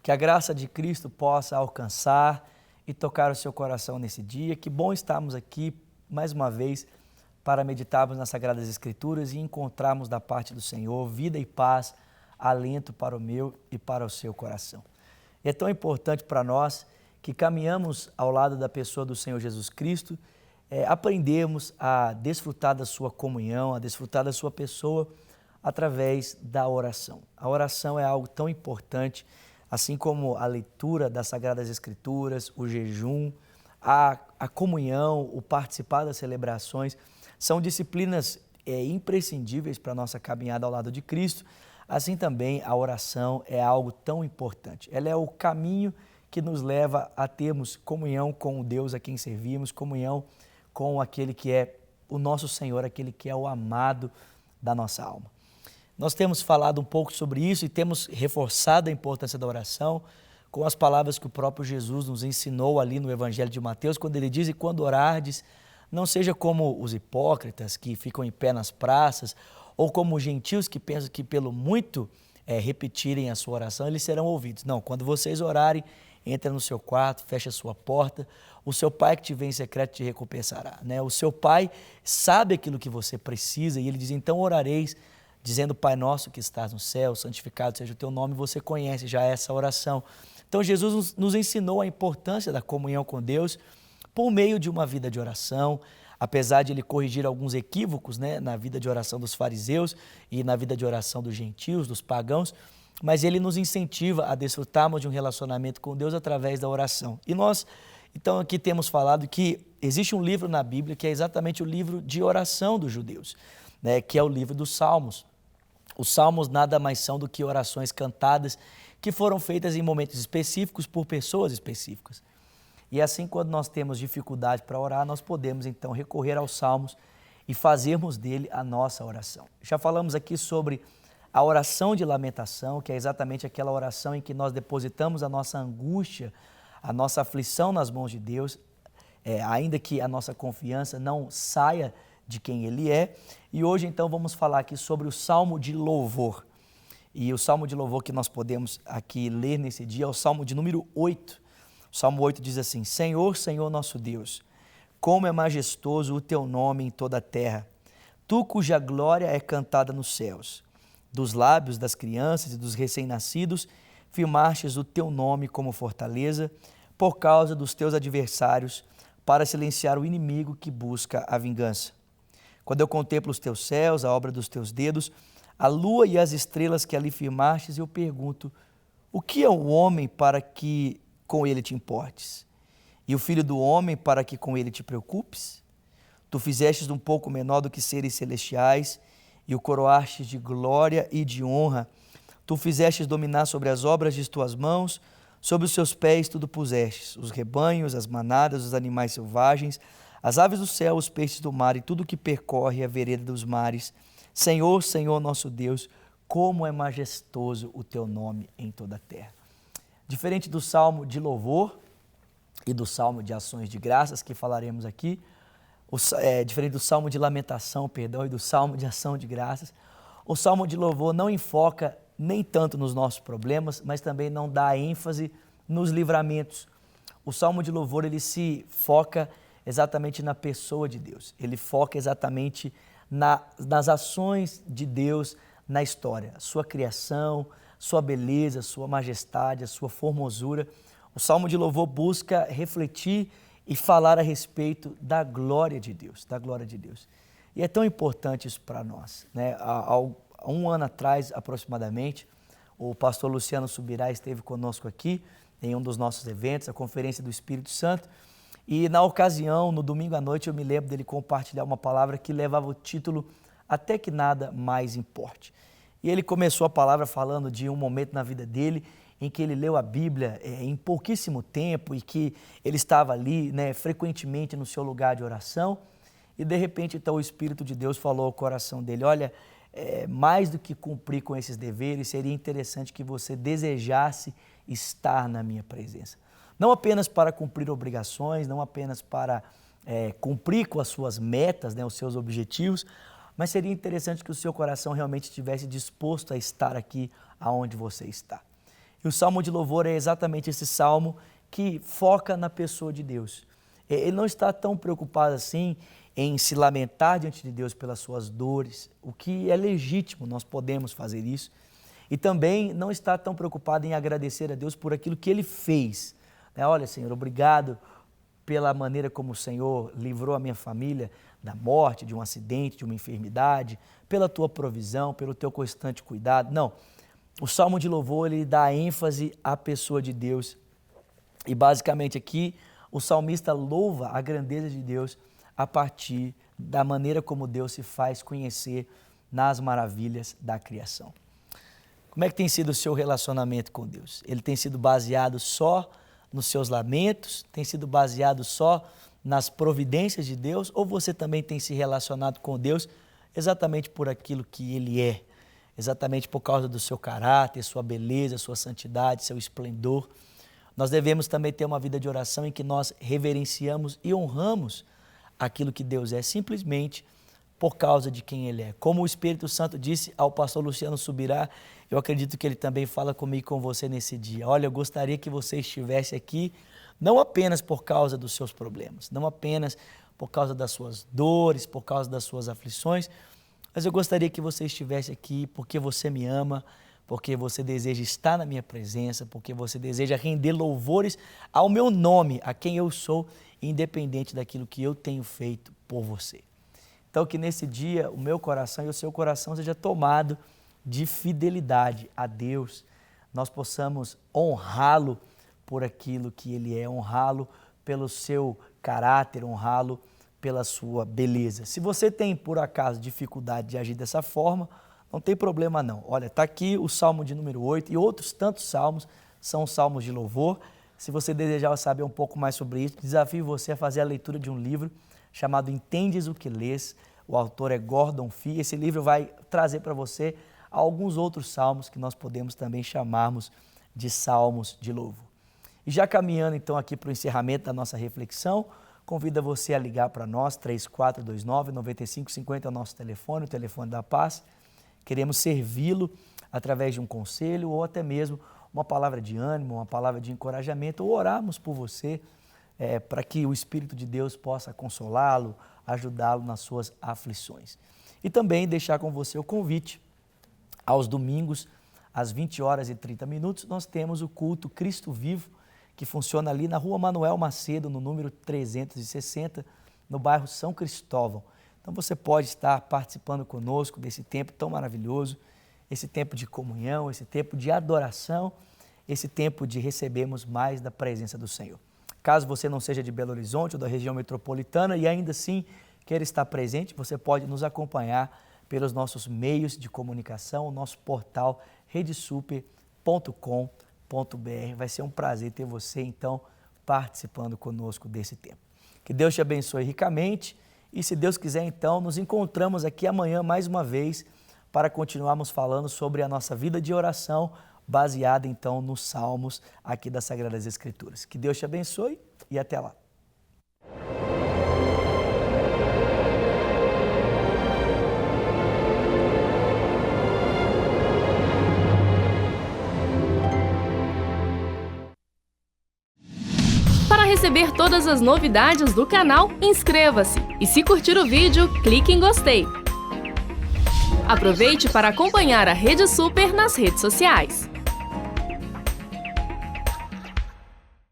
Que a graça de Cristo possa alcançar e tocar o seu coração nesse dia. Que bom estarmos aqui mais uma vez para meditarmos nas Sagradas Escrituras e encontrarmos da parte do Senhor vida e paz, alento para o meu e para o seu coração. E é tão importante para nós que caminhamos ao lado da pessoa do Senhor Jesus Cristo, aprendemos a desfrutar da sua comunhão, a desfrutar da sua pessoa através da oração. A oração é algo tão importante, assim como a leitura das Sagradas Escrituras, o jejum, a comunhão, o participar das celebrações, são disciplinas imprescindíveis para a nossa caminhada ao lado de Cristo. Assim também a oração é algo tão importante. Ela é o caminho que nos leva a termos comunhão com o Deus a quem servimos, comunhão com aquele que é o nosso Senhor, aquele que é o amado da nossa alma. Nós temos falado um pouco sobre isso e temos reforçado a importância da oração com as palavras que o próprio Jesus nos ensinou ali no Evangelho de Mateus, quando ele diz: e quando orardes, não seja como os hipócritas que ficam em pé nas praças, ou como os gentios que pensam que pelo muito repetirem a sua oração, eles serão ouvidos. Não, quando vocês orarem, entra no seu quarto, fecha a sua porta, o seu pai que te vê em secreto te recompensará. Né? O seu pai sabe aquilo que você precisa e ele diz: então orareis, dizendo: Pai nosso que estás no céu, santificado seja o teu nome. Você conhece já essa oração. Então Jesus nos ensinou a importância da comunhão com Deus por meio de uma vida de oração, apesar de ele corrigir alguns equívocos, né, na vida de oração dos fariseus e na vida de oração dos gentios, dos pagãos, mas ele nos incentiva a desfrutarmos de um relacionamento com Deus através da oração. E nós, então, aqui temos falado que existe um livro na Bíblia que é exatamente o livro de oração dos judeus, né, que é o livro dos Salmos. Os Salmos nada mais são do que orações cantadas que foram feitas em momentos específicos por pessoas específicas. E assim, quando nós temos dificuldade para orar, nós podemos então recorrer aos Salmos e fazermos dele a nossa oração. Já falamos aqui sobre a oração de lamentação, que é exatamente aquela oração em que nós depositamos a nossa angústia, a nossa aflição nas mãos de Deus, ainda que a nossa confiança não saia de quem Ele é. E hoje então vamos falar aqui sobre o Salmo de Louvor. E o Salmo de Louvor que nós podemos aqui ler nesse dia é o Salmo de número 8. O Salmo 8 diz assim: Senhor, Senhor nosso Deus, como é majestoso o teu nome em toda a terra, tu cuja glória é cantada nos céus. Dos lábios das crianças e dos recém-nascidos, firmastes o teu nome como fortaleza, por causa dos teus adversários, para silenciar o inimigo que busca a vingança. Quando eu contemplo os teus céus, a obra dos teus dedos, a lua e as estrelas que ali firmastes, eu pergunto: o que é o homem para que com ele te importes? E o filho do homem para que com ele te preocupes? Tu fizestes um pouco menor do que seres celestiais, e o coroastes de glória e de honra. Tu fizestes dominar sobre as obras de tuas mãos, sobre os seus pés tudo pusestes, os rebanhos, as manadas, os animais selvagens, as aves do céu, os peixes do mar e tudo que percorre a vereda dos mares. Senhor, Senhor nosso Deus, como é majestoso o teu nome em toda a terra. Diferente do Salmo de louvor e do Salmo de ações de graças que falaremos aqui, diferente do Salmo de lamentação, perdão, e do Salmo de ação de graças, o Salmo de louvor não enfoca nem tanto nos nossos problemas, mas também não dá ênfase nos livramentos. O Salmo de louvor, ele se foca exatamente na pessoa de Deus, ele foca exatamente nas ações de Deus na história, sua criação, sua beleza, sua majestade, a sua formosura. O Salmo de louvor busca refletir e falar a respeito da glória de Deus, da glória de Deus. E é tão importante isso para nós, né? Há um ano atrás, aproximadamente, o pastor Luciano Subirá esteve conosco aqui em um dos nossos eventos, a Conferência do Espírito Santo, e na ocasião, no domingo à noite, eu me lembro dele compartilhar uma palavra que levava o título Até que Nada Mais Importe. E ele começou a palavra falando de um momento na vida dele em que ele leu a Bíblia em pouquíssimo tempo e que ele estava ali, né, frequentemente no seu lugar de oração, e de repente então o Espírito de Deus falou ao coração dele: olha, mais do que cumprir com esses deveres, seria interessante que você desejasse estar na minha presença. Não apenas para cumprir obrigações, não apenas para cumprir com as suas metas, né, os seus objetivos, mas seria interessante que o seu coração realmente estivesse disposto a estar aqui aonde você está. E o salmo de louvor é exatamente esse salmo que foca na pessoa de Deus. Ele não está tão preocupado assim em se lamentar diante de Deus pelas suas dores, o que é legítimo, nós podemos fazer isso. E também não está tão preocupado em agradecer a Deus por aquilo que Ele fez. Olha, Senhor, obrigado pela maneira como o Senhor livrou a minha família da morte, de um acidente, de uma enfermidade, pela Tua provisão, pelo Teu constante cuidado. Não, o salmo de louvor, ele dá ênfase à pessoa de Deus. E basicamente aqui, o salmista louva a grandeza de Deus a partir da maneira como Deus se faz conhecer nas maravilhas da criação. Como é que tem sido o seu relacionamento com Deus? Ele tem sido baseado só nos seus lamentos? Tem sido baseado só nas providências de Deus? Ou você também tem se relacionado com Deus exatamente por aquilo que Ele é? Exatamente por causa do seu caráter, sua beleza, sua santidade, seu esplendor? Nós devemos também ter uma vida de oração em que nós reverenciamos e honramos aquilo que Deus é, simplesmente por causa de quem Ele é. Como o Espírito Santo disse ao pastor Luciano Subirá, eu acredito que ele também fala comigo e com você nesse dia. Olha, eu gostaria que você estivesse aqui, não apenas por causa dos seus problemas, não apenas por causa das suas dores, por causa das suas aflições, mas eu gostaria que você estivesse aqui porque você me ama, porque você deseja estar na minha presença, porque você deseja render louvores ao meu nome, a quem eu sou, independente daquilo que eu tenho feito por você. Então, que nesse dia o meu coração e o seu coração seja tomado de fidelidade a Deus, nós possamos honrá-lo por aquilo que Ele é, honrá-lo pelo seu caráter, honrá-lo pela sua beleza. Se você tem, por acaso, dificuldade de agir dessa forma, não tem problema não. Olha, está aqui o Salmo de número 8 e outros tantos salmos, são salmos de louvor. Se você desejar saber um pouco mais sobre isso, desafio você a fazer a leitura de um livro chamado Entendes o que Lês. O autor é Gordon Fee. Esse livro vai trazer para você alguns outros salmos que nós podemos também chamarmos de salmos de louvor. E já caminhando então aqui para o encerramento da nossa reflexão, convido você a ligar para nós, 3429-9550 é o nosso telefone, o telefone da paz. Queremos servi-lo através de um conselho ou até mesmo uma palavra de ânimo, uma palavra de encorajamento, ou orarmos por você para que o Espírito de Deus possa consolá-lo, ajudá-lo nas suas aflições. E também deixar com você o convite. Aos domingos, às 20h30, nós temos o culto Cristo Vivo, que funciona ali na Rua Manuel Macedo, no número 360, no bairro São Cristóvão. Então você pode estar participando conosco desse tempo tão maravilhoso, esse tempo de comunhão, esse tempo de adoração, esse tempo de recebermos mais da presença do Senhor. Caso você não seja de Belo Horizonte ou da região metropolitana e ainda assim queira estar presente, você pode nos acompanhar pelos nossos meios de comunicação, o nosso portal redesuper.com.br. Vai ser um prazer ter você, então, participando conosco desse tempo. Que Deus te abençoe ricamente e, se Deus quiser, então, nos encontramos aqui amanhã mais uma vez para continuarmos falando sobre a nossa vida de oração baseada, então, nos Salmos aqui das Sagradas Escrituras. Que Deus te abençoe e até lá. Para receber todas as novidades do canal, inscreva-se e, se curtir o vídeo, clique em gostei. Aproveite para acompanhar a Rede Super nas redes sociais.